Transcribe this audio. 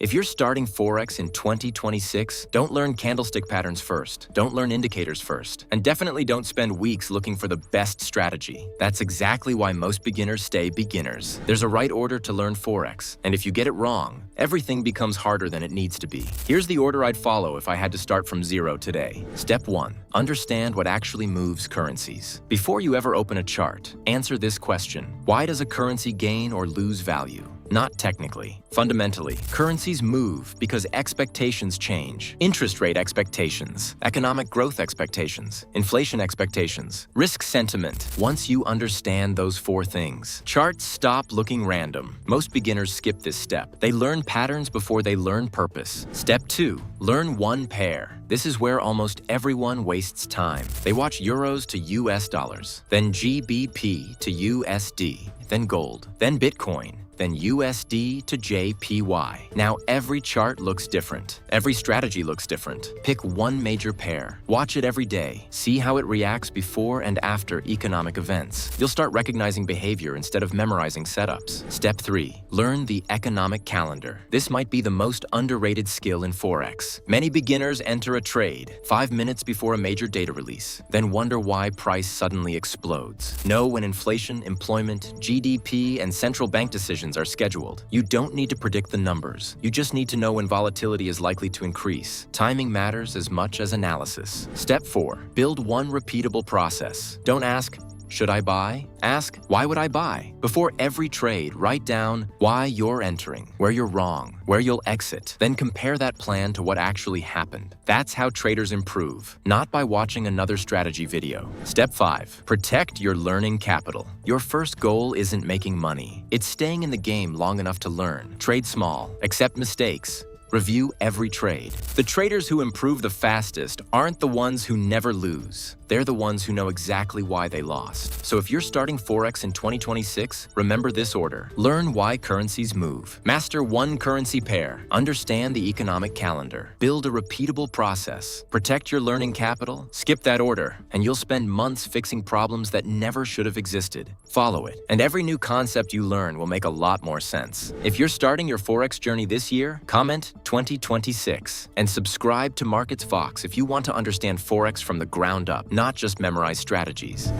If you're starting Forex in 2026, don't learn candlestick patterns first, don't learn indicators first, and definitely don't spend weeks looking for the best strategy. That's exactly why most beginners stay beginners. There's a right order to learn Forex, and if you get it wrong, everything becomes harder than it needs to be. Here's the order I'd follow if I had to start from zero today. Step 1. Understand what actually moves currencies. Before you ever open a chart, answer this question: why does a currency gain or lose value? Not technically. Fundamentally, currencies move because expectations change. Interest rate expectations, economic growth expectations, inflation expectations, risk sentiment. Once you understand those 4 things, charts stop looking random. Most beginners skip this step. They learn patterns before they learn purpose. Step 2. Learn one pair. This is where almost everyone wastes time. They watch euros to US dollars, then GBP to USD, then gold, then Bitcoin, then USD to JPY. Now every chart looks different. Every strategy looks different. Pick one major pair. Watch it every day. See how it reacts before and after economic events. You'll start recognizing behavior instead of memorizing setups. Step 3. Learn the economic calendar. This might be the most underrated skill in Forex. Many beginners enter a trade 5 minutes before a major data release, then wonder why price suddenly explodes. Know when inflation, employment, GDP, and central bank decisions are scheduled. You don't need to predict the numbers. You just need to know when volatility is likely to increase. Timing matters as much as analysis. Step 4. Build one repeatable process. Don't ask, should I buy? Ask, why would I buy? Before every trade, write down why you're entering, where you're wrong, where you'll exit. Then compare that plan to what actually happened. That's how traders improve, not by watching another strategy video. Step 5. Protect your learning capital. Your first goal isn't making money. It's staying in the game long enough to learn. Trade small, accept mistakes. Review every trade. The traders who improve the fastest aren't the ones who never lose. They're the ones who know exactly why they lost. So if you're starting Forex in 2026, remember this order. Learn why currencies move. Master one currency pair. Understand the economic calendar. Build a repeatable process. Protect your learning capital. Skip that order, and you'll spend months fixing problems that never should have existed. Follow it, and every new concept you learn will make a lot more sense. If you're starting your Forex journey this year, comment 2026 and subscribe to MarketsVox if you want to understand Forex from the ground up, not just memorize strategies.